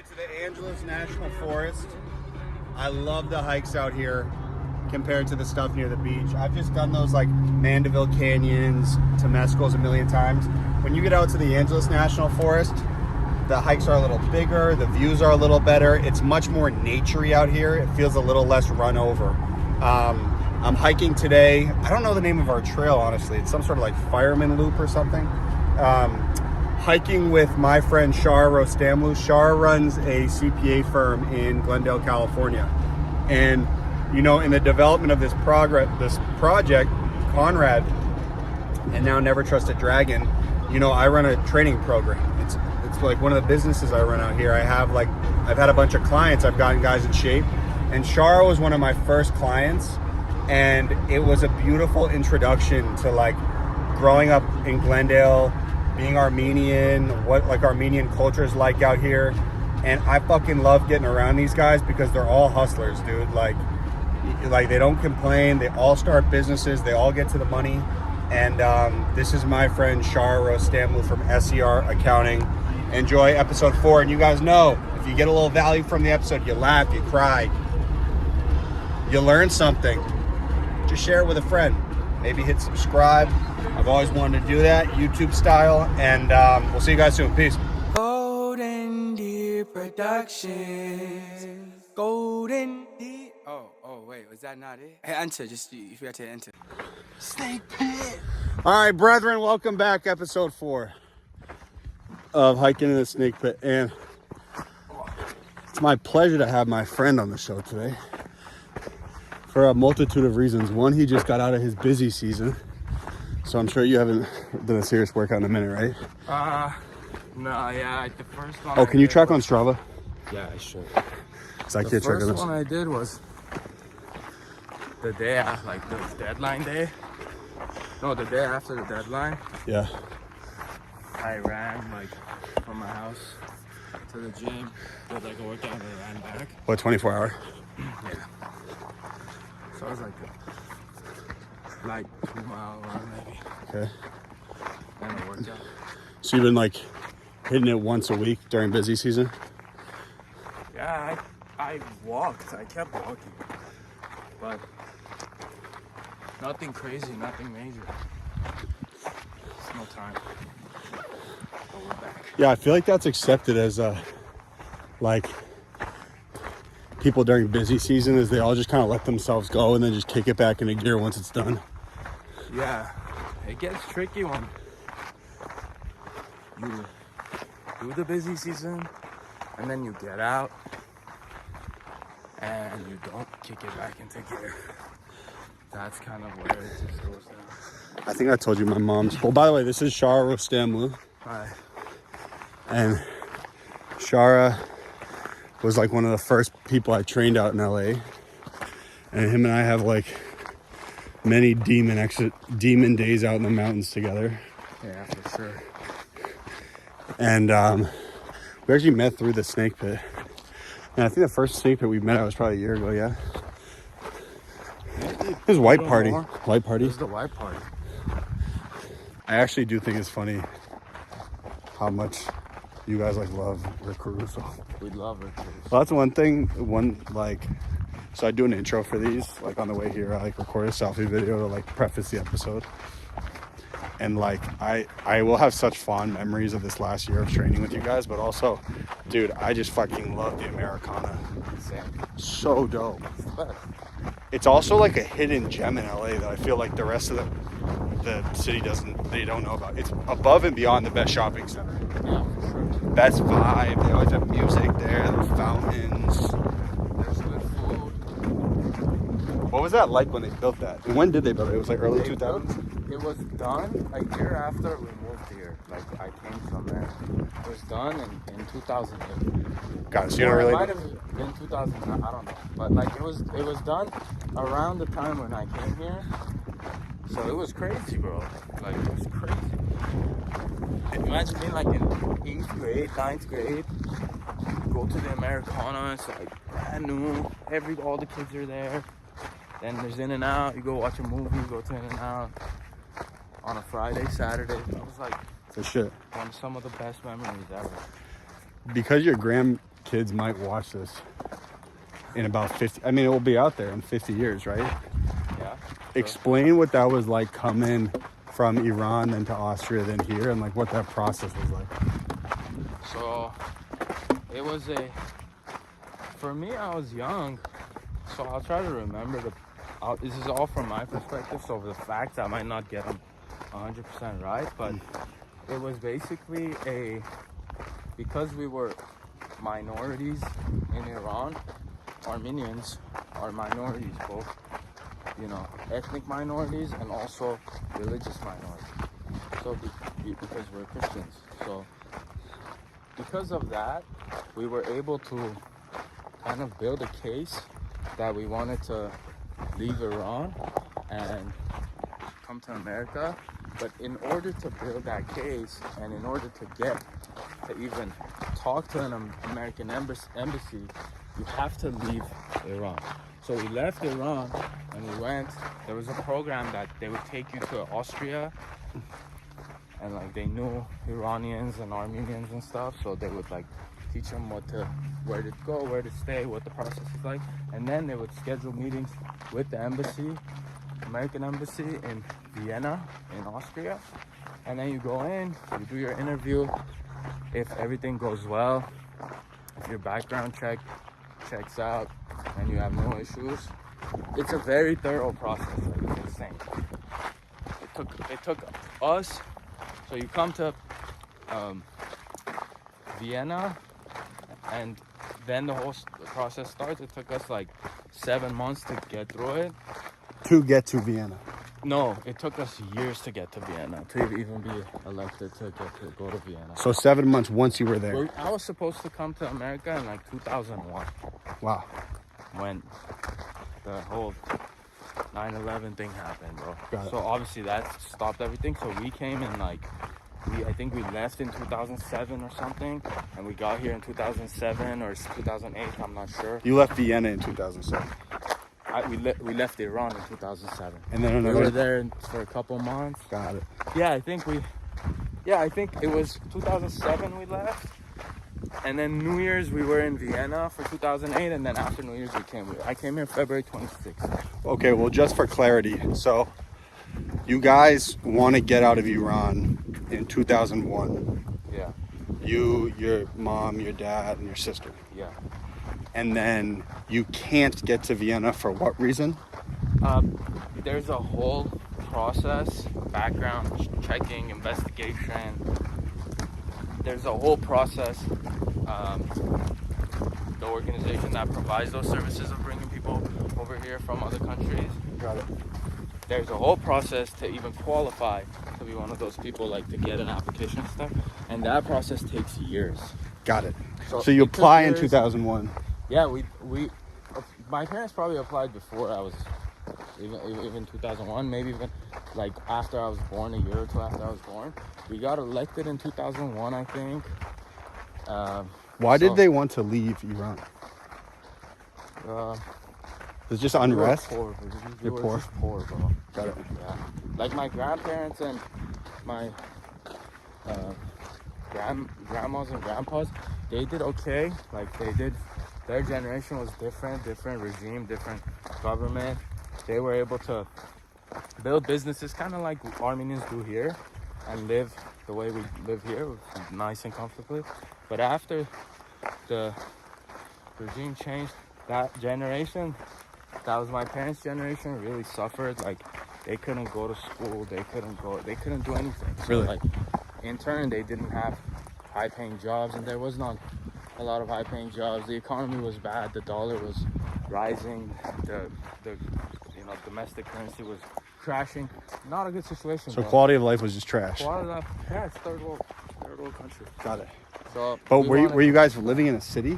it to the Angeles National Forest. I love the hikes out here compared to the stuff near the beach. I've just done those like Mandeville Canyons, Temescals a million times. When you get out to the Angeles National Forest, the hikes are a little bigger, the views are a little better. It's much more naturey out here. It feels a little less run over. I'm hiking today. I don't know the name of our trail, honestly. It's some sort of like fireman loop or something. Hiking with my friend Shara Rostamlou. Shara runs a CPA firm in Glendale, California. And, you know, in the development of this project, Conrad, and now Never Trust a Dragon, you know, I run a training program. It's like one of the businesses I run out here. I've had a bunch of clients. I've gotten guys in shape. And Shara was one of my first clients. And it was a beautiful introduction to like growing up in Glendale, being Armenian, what like Armenian culture is like out here. And I fucking love getting around these guys because they're all hustlers, dude. Like they don't complain. They all start businesses. They all get to the money. And this is my friend Shara Rostamlou from SER Accounting. Enjoy episode 4. And you guys know, if you get a little value from the episode, you laugh, you cry, you learn something, just share it with a friend. Maybe hit subscribe. I've always wanted to do that, YouTube style. And we'll see you guys soon. Peace. Golden Deer Productions. Golden Deer. Oh, wait, was that not it? Hey, enter, just you forgot to enter. Snake pit. All right, brethren, welcome back. Episode 4 of Hiking in the Snake Pit. And it's my pleasure to have my friend on the show today for a multitude of reasons. One, he just got out of his busy season. So I'm sure you haven't done a serious workout in a minute, right? No, yeah, the first one. Oh, can you track on Strava? Yeah, I should. The first one I did was the day, like the deadline day. No, the day after the deadline. Yeah. I ran like from my house to the gym, did like a workout and ran back. What, 24 hour? Yeah. So I was like 2-mile run maybe. Okay. And a workout. So you've been like hitting it once a week during busy season? Yeah, I walked. I kept walking. But nothing crazy, nothing major. It's no time. But we're back. Yeah, I feel like that's accepted as like people during busy season is they all just kind of let themselves go and then just kick it back into gear once it's done. Yeah, it gets tricky when you do the busy season and then you get out and you don't kick it back into gear. That's kind of where it just goes down. I think I told you my mom's. Well, by the way, this is Shara Rostamlou. Hi. And Shara was like one of the first people I trained out in LA. And him and I have like many demon days out in the mountains together. Yeah, for sure. And we actually met through the snake pit. And I think the first snake pit we met at was probably a year ago, yeah? It was white party. White party. It was the white party. I actually do think it's funny how much you guys like love Rick Caruso. We love Rick Caruso. Well, that's one thing. So I do an intro for these. Like on the way here, I like record a selfie video to like preface the episode. And like I will have such fond memories of this last year of training with you guys, but also, dude, I just fucking love the Americana. So dope. It's also like a hidden gem in LA that I feel like the rest of the city they don't know about. It's above and beyond the best shopping center. Yeah, for sure. Best vibe. They always have music there. There's fountains. There's good food. What was that like when they built that? And when did they build it? It was like early 2000s? It was done a year after we moved here. Like I came from there. It was done in 2008. God, so you don't really... It might have been 2000. I don't know. But like it was done around the time when I came here. So it was crazy, bro. Like it was crazy. Imagine being like in 8th grade, 9th grade. Go to the Americana. It's like brand new. All the kids are there. Then there's In and Out. You go watch a movie. Go to In and Out on a Friday, Saturday. It was like For shit. some of the best memories ever. Because your grandkids kids might watch this in about 50. I mean, it will be out there in 50 years, right? Yeah. Explain what that was like coming from Iran then to Austria then here, and like what that process was like. So it was for me, I was young, so I'll try to remember this is all from my perspective, so the facts I might not get them 100% right, but it was basically because we were minorities in Iran, Armenians are minorities, both, ethnic minorities and also religious minorities. So because we're Christians, so because of that, we were able to kind of build a case that we wanted to leave Iran and come to America. But in order to build that case and in order to even talk to an American embassy, you have to leave Iran. So we left Iran and we went. There was a program that they would take you to Austria, and like they knew Iranians and Armenians and stuff, so they would like teach them where to go, where to stay, what the process is like, and then they would schedule meetings with the embassy, American embassy in Vienna, in Austria, and then you go in, you do your interview. If everything goes well, if your background checks out, and you have no issues, it's a very thorough process. Like, it's insane. It took us. So you come to Vienna, and then the whole process starts. It took us like 7 months to get through it. To get to Vienna? No, it took us years to get to Vienna, to even be elected to go to Vienna. So 7 months once you were there? Well, I was supposed to come to America in like 2001. Wow. When the whole 9/11 thing happened, bro. Got it. So obviously that stopped everything. So we came in like, I think we left in 2007 or something, and we got here in 2007 or 2008. I'm not sure. You left Vienna in 2007. We left Iran in 2007. And then we were there for a couple months. Got it. Yeah, I think it was 2007 we left. And then New Year's we were in Vienna for 2008, and then after New Year's I came here February 26th. Okay, well, just for clarity, so you guys want to get out of Iran in 2001. Yeah. You, your mom, your dad, and your sister. Yeah. And then you can't get to Vienna for what reason? There's a whole process, background checking, investigation. There's a whole process. The organization that provides those services of bringing people over here from other countries. Got it. There's a whole process to even qualify to be one of those people, like to get an application and stuff. And that process takes years. Got it. So you apply in 2001. Yeah, my parents probably applied before I was, even 2001, maybe even like after I was born, a year or two after I was born. We got elected in 2001, I think. Why did they want to leave Iran? It's just unrest? We were poor. You're poor? Just poor, bro. Got it. Yeah. Like my grandparents and my grandmas and grandpas, they did okay. Like their generation was different regime, different government. They were able to build businesses kind of like Armenians do here and live the way we live here, nice and comfortably. But after the regime changed, that generation, that was my parents' generation, really suffered. Like they couldn't go to school, they couldn't do anything. So Really? like in turn, they didn't have high-paying jobs, and there was not a lot of high-paying jobs. The economy was bad. The dollar was rising. The domestic currency was crashing. Not a good situation. So bro. quality of life was just trash. Quality of life, yeah, it's third world country. Got it. So, But were you guys living in a city?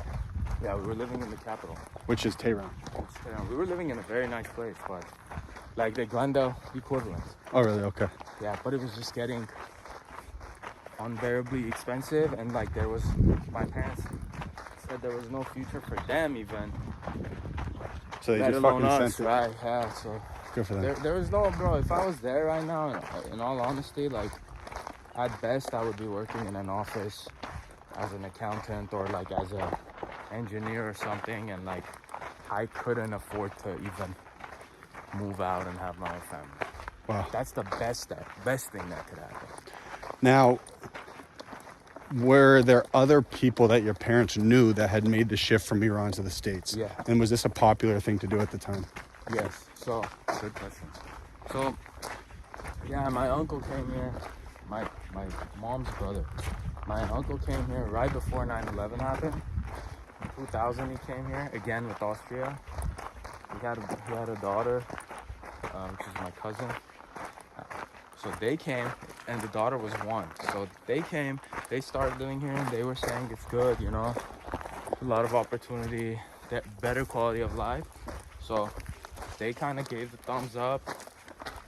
Yeah, we were living in the capital. Which is Tehran. We were living in a very nice place, but like the Glendale equivalent. Oh, really? Okay. Yeah, but it was just getting unbearably expensive, and like my parents said there was no future for them even. So they let just alone fucking us, sent it. right? Yeah, so Good for them. there was no, bro. If I was there right now, in all honesty, like at best I would be working in an office as an accountant or like as engineer or something, and like I couldn't afford to even move out and have my own family. Wow. That's the best thing that could happen. Now, were there other people that your parents knew that had made the shift from Iran to the States? Yeah. And was this a popular thing to do at the time? Yes. So, good question. So, yeah, my uncle came here. My mom's brother. My uncle came here right before 9/11 happened. In 2000, he came here again with Austria. He had a daughter, which is my cousin. So they came, and the daughter was 1. So they came, they started living here, and they were saying it's good, you know, a lot of opportunity, better quality of life. So they kind of gave the thumbs up,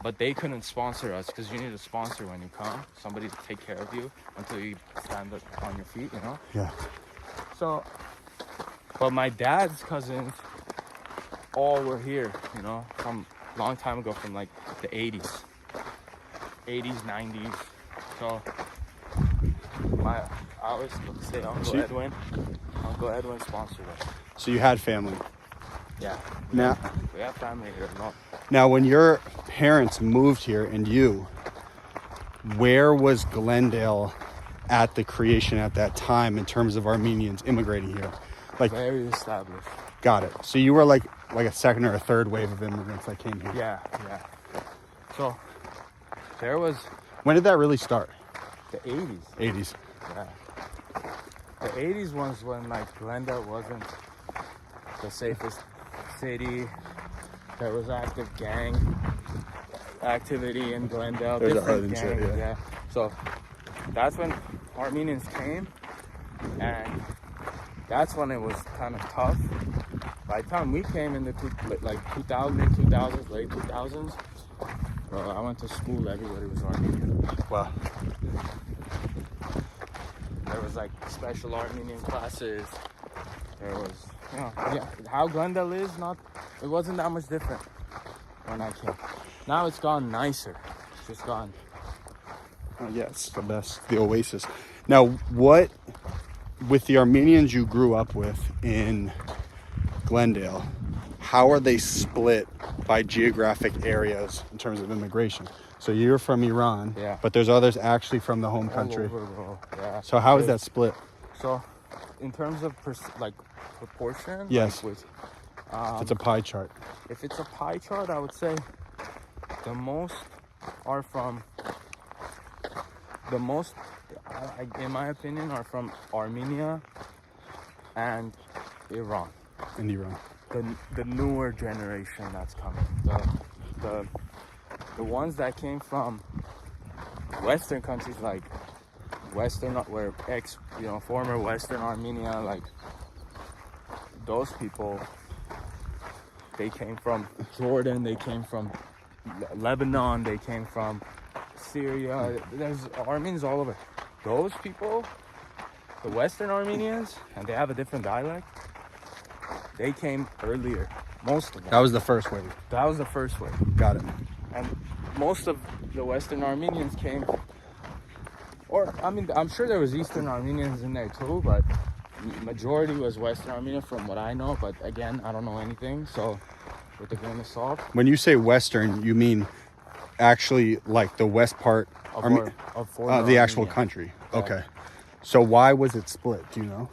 but they couldn't sponsor us because you need a sponsor when you come, somebody to take care of you until you stand up on your feet, you know? Yeah. So, but my dad's cousins all were here, you know, from a long time ago, from like the 80s, 90s. So I always say Uncle Edwin sponsored us. So you had family. Yeah. Now, we have family here. No. Now, when your parents moved here and you, where was Glendale at the creation at that time in terms of Armenians immigrating here? Like, very established. Got it. So you were like a second or a third wave of immigrants that came here. Yeah. So there was. When did that really start? The 80s. 80s. Yeah. The 80s was when like Glendale wasn't the safest city. There was active gang activity in Glendale. There's different a gangs, yeah. So that's when Armenians came, and that's when it was kind of tough. By the time we came in the 2000s, late 2000s, bro, I went to school, everybody was Armenian. Wow. There was like special Armenian classes. There was, you know, yeah, how Glendale is, it wasn't that much different when I came. Now it's gone nicer. It's just gone. Oh, yeah, it's the best, the oasis. Now, what, with the Armenians you grew up with in Glendale, how are they split by geographic areas in terms of immigration? So you're from Iran, yeah, but there's others actually from the home country. All over, bro. Yeah. So how is that split? So, in terms of proportion, yes, like with, it's a pie chart. If it's a pie chart, I would say the most, in my opinion, are from Armenia and Iran. In Iran. The newer generation that's coming. The ones that came from Western countries like former Western Armenia, like those people, they came from Jordan, they came from Lebanon, they came from Syria. There's Armenians all over. Those people, the Western Armenians, and they have a different dialect, they came earlier, most of them. That was the first wave. That was the first wave. Got it. And most of the Western Armenians came, I'm sure there was Eastern Armenians in there too, but majority was Western Armenia from what I know. But again, I don't know anything, so with a grain of salt. When you say Western, you mean actually like the west part of the actual country. Yeah. Okay. So why was it split? Do you know?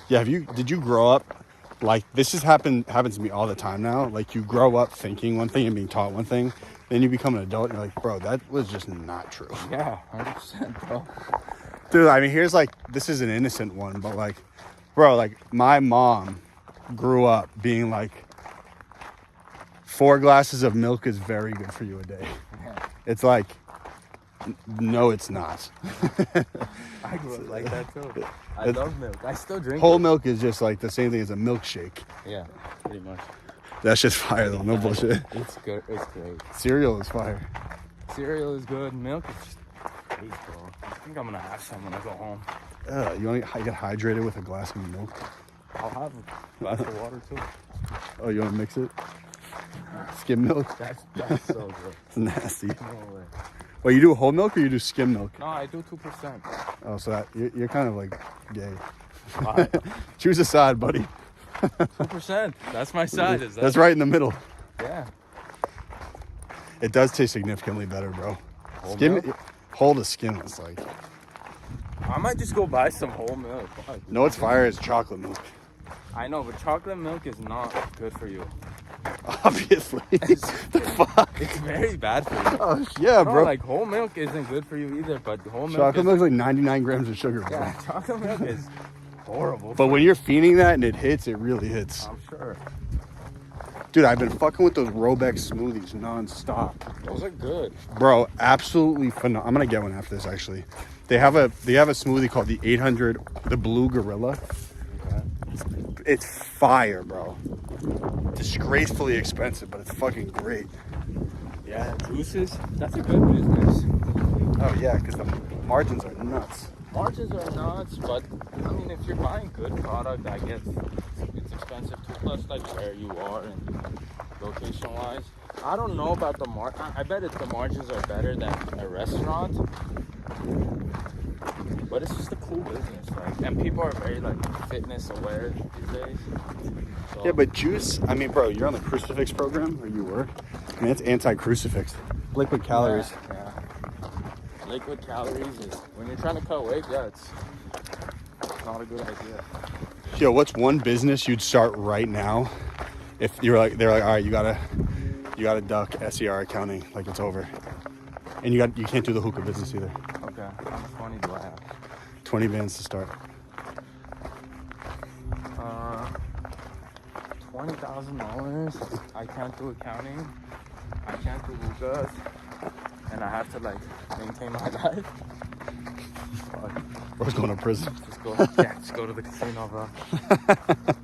Yeah. Did you grow up like this? Happens to me all the time now. Like you grow up thinking one thing and being taught one thing, then you become an adult and you're like, bro, that was just not true. Yeah, 100%, bro. Dude, I mean, this is an innocent one, but like, bro, like my mom grew up being like, 4 glasses of milk is very good for you a day. Yeah. It's like, no, it's not. I grew up like that too. I love milk. I still drink whole milk is just like the same thing as a milkshake. Yeah, pretty much. That's just fire though, no bullshit. It's good. It's great. Cereal is fire. Cereal is good. Milk is just great, bro. I think I'm gonna have some when I go home. You want to get hydrated with a glass of milk? I'll have a glass of water too. Oh, you want to mix it? Skim milk? That's so good. It's nasty. No way. Well, you do whole milk or you do skim milk? No, I do 2%. Oh, so that you're kind of like gay. Right. Choose a side, buddy. 2%. That's my side. Is that? That's right in the middle. Yeah. It does taste significantly better, bro. Whole Skim, milk? whole to skim is like. I might just go buy some whole milk. Fuck. No, what's fire is chocolate milk. I know, but chocolate milk is not good for you. Obviously. The fuck? It's very bad for you. Oh, yeah, No, bro. like whole milk isn't good for you either, but whole milk Chocolate is, milk's like 99 grams of sugar, bro. yeah, chocolate milk is horrible. But when you're feeding that and it hits, it really hits. I'm sure. Dude, I've been fucking with those Robex smoothies nonstop. Those are good. Bro, absolutely phenomenal. I'm gonna get one after this, actually. They have a smoothie called the 800, the Blue Gorilla. Okay. It's fire, bro. Disgracefully expensive, but it's fucking great. Yeah, juices. That's a good business. Oh yeah, because the margins are nuts. Margins are nuts, but I mean, if you're buying good product, I guess it's expensive too. Plus, like where you are and location-wise. I don't know about the I bet the margins are better than a restaurant. But it's just a cool business, like, and people are very like fitness aware these days. So, Yeah, but juice. I mean, bro, you're on the crucifix program, or you were. I mean, it's anti-crucifix. Liquid calories. Yeah. Liquid calories is when you're trying to cut weight. Yeah, it's not a good idea. Yo, what's one business you'd start right now if you're like, they're like, all right, you gotta duck SER accounting, like it's over, and you can't do the hookah business either. Okay, how much money do I have? 20 bands to start. $20,000. I can't do accounting. I can't do hookahs, and I have to like maintain my life. Fuck. Bro's going to prison. Just go to the casino, bro.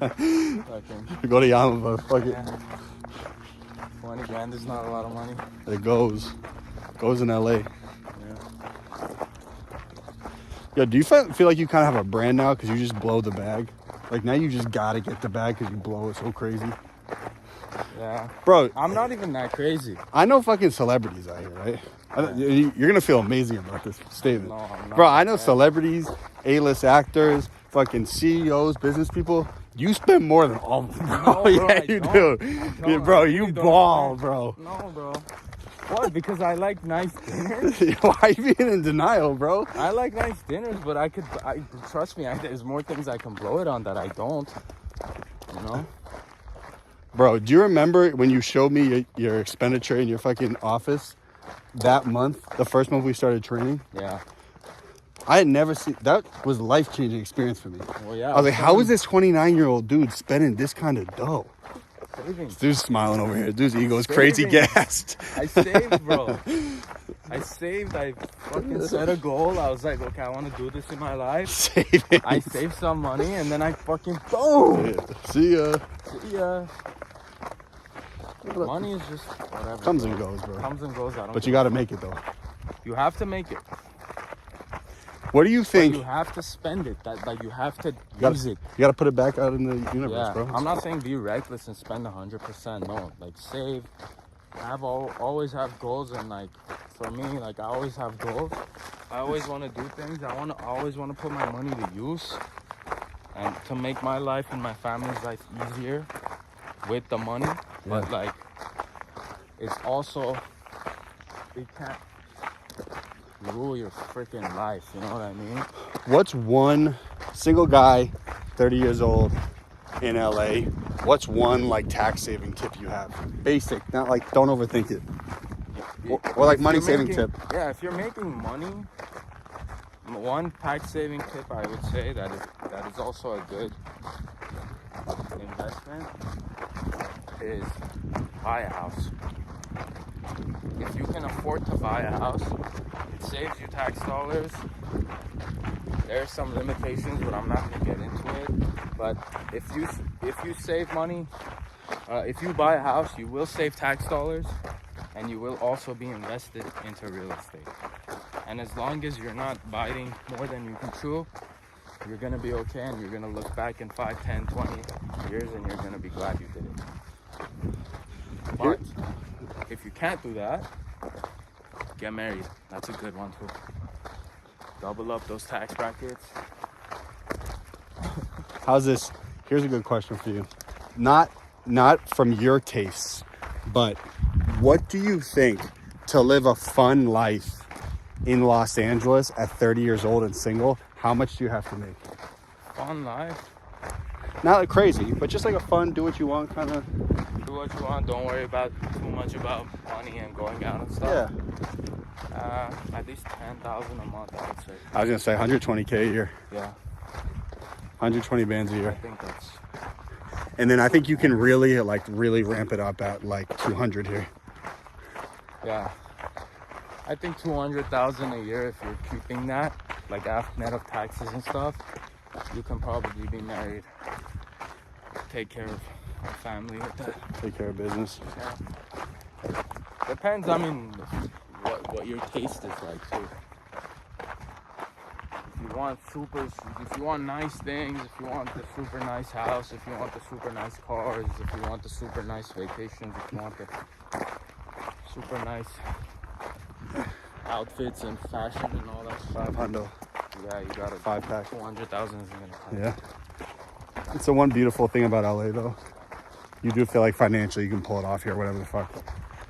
Fucking, Go to Yama, bro. Fuck it. yeah. 20 grand is not a lot of money. It goes in LA. Yeah. Yo, do you feel like you kind of have a brand now because you just blow the bag? Like now you just gotta get the bag because you blow it so crazy. Yeah. Bro, I'm not even that crazy. I know fucking celebrities out here, right? You're gonna feel amazing about this statement. No, I'm not. Bro, I know celebrities, A-list actors, fucking CEOs, business people. You spend more than all of them, bro. No, bro, Yeah, I you don't. do. I don't. Bro, I you really don't. ball, bro. No, bro. What? Because I like nice dinners? Why are you being in denial, bro? I like nice dinners, but trust me, there's more things I can blow it on that I don't. You know? Bro, do you remember when you showed me your expenditure in your fucking office that month, the first month we started training? Yeah. I had never seen, that was a life-changing experience for me. Well, yeah. I was like, how is this 29-year-old dude spending this kind of dough? Saving. Dude's smiling over here. Dude's ego is Saving. crazy gassed. I saved, bro. I saved. I fucking set a goal. I was like, okay, I want to do this in my life. Saving. I saved some money, and then I fucking boom. See ya. Yeah. Money is just whatever. Comes and goes, bro. Comes and goes. But you got to make it, though. You have to make it. What do you think? But you have to spend it. Like you have to You use it. got to put it back out in the universe, Yeah. bro. I'm not saying be reckless and spend 100%. No, like save. Always have goals, and like for me, like I always have goals. I always want to do things. I always want to put my money to use, and to make my life and my family's life easier with the money. Yeah. But like, it's also, it can't rule your freaking life. You know what I mean? What's one single guy, 30 years old, in LA? What's one like tax saving tip you have? Basic, not like don't overthink it. Or like money saving tip. Yeah, if you're making money, one tax saving tip I would say that is also a good investment is buy a house. If you can afford to buy a house, it saves you tax dollars. There are some limitations, but I'm not gonna get into it. But if you save money, if you buy a house, you will save tax dollars, and you will also be invested into real estate. And as long as you're not biting more than you can chew, you're gonna be okay, and you're gonna look back in 5, 10, 20 years, and you're gonna be glad you did it. But if you can't do that, get married. That's a good one too. Double up those tax brackets. How's this? Here's a good question for you. Not from your tastes, but what do you think to live a fun life in Los Angeles at 30 years old and single? How much do you have to make? Fun life. Not like crazy, but just like a fun, do what you want kind of. Do what you want. Don't worry about too much about money and going out and stuff. Yeah. At least 10,000 a month, I would say. I was gonna say 120K a year. Yeah. 120 bands a I year. think that's. And then I think you can really ramp it up at like 200 here. Yeah. I think 200,000 a year if you're keeping that, like after net of taxes and stuff, you can probably be married. Take care of a family with that. Take care of business. Yeah. Depends, I mean, what your taste is like too. If you want nice things, if you want the super nice house, if you want the super nice cars, if you want the super nice vacations, if you want the super nice outfits and fashion and all that stuff. 500. Yeah, you got a 5-pack. 200,000 isn't gonna come. Yeah. It's the one beautiful thing about LA though. You do feel like financially you can pull it off here, whatever the fuck.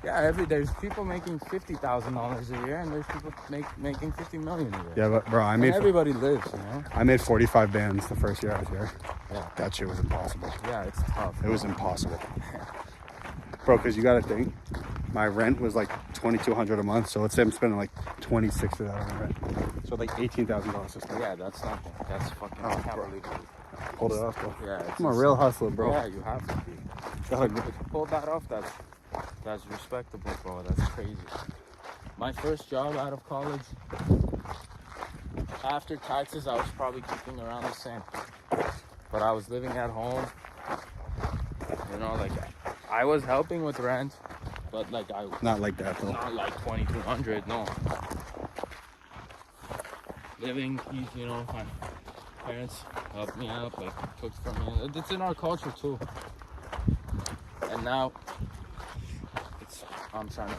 Yeah, there's people making $50,000 a year, and there's people making $50 million a year. Yeah, but bro, everybody lives, you know. I made 45 bands the first year I was here. Yeah, That shit was impossible. yeah, it's tough. It was impossible, bro. Because you gotta think, my rent was like $2,200 a month, so let's say I'm spending like $26 of that on rent, so like $18,000 to spend. Yeah, that's nothing. That's fucking. Oh, I can't bro. believe it. Hold it off, bro. Yeah, I'm a real hustler, bro. Yeah, you have to be. Gotta If you pull that off, that's respectable, bro. That's crazy. My first job out of college, after taxes, I was probably keeping around the same. But I was living at home. You know, like I was helping with rent, but like Not like that though. not like 2,200. No. Living, you know, my parents helped me out, like cooked for me. It's in our culture too. And now, I'm trying to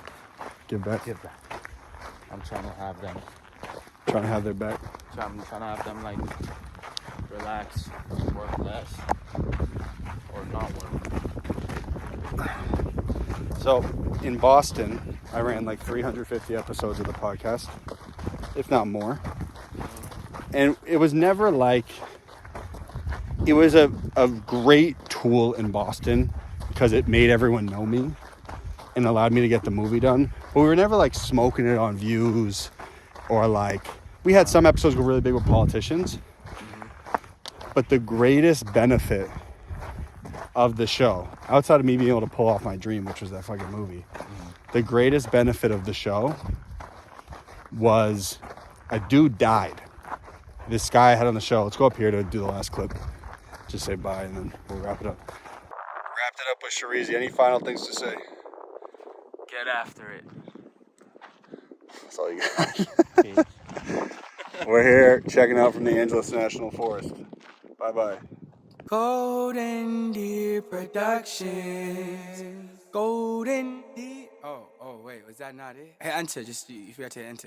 Give back. give back. I'm trying to have them. Trying to have their back. I'm trying to have them like relax, work less, or not work. So in Boston, I ran like 350 episodes of the podcast, if not more. And it was never like, it was a great tool in Boston because it made everyone know me and allowed me to get the movie done. But we were never like smoking it on views or like, we had some episodes go really big with politicians. But the greatest benefit of the show, outside of me being able to pull off my dream, which was that fucking movie, the greatest benefit of the show was a dude died. This guy I had on the show. Let's go up here to do the last clip. Just say bye and then we'll wrap it up. Wrapped it up with Sharizi. Any final things to say? Get after it. That's all you got. We're here checking out from the Angeles National Forest. Bye-bye. Golden Deer Productions. Golden Deer. Oh, wait, was that not it? Hey, enter. Just, you forgot to enter.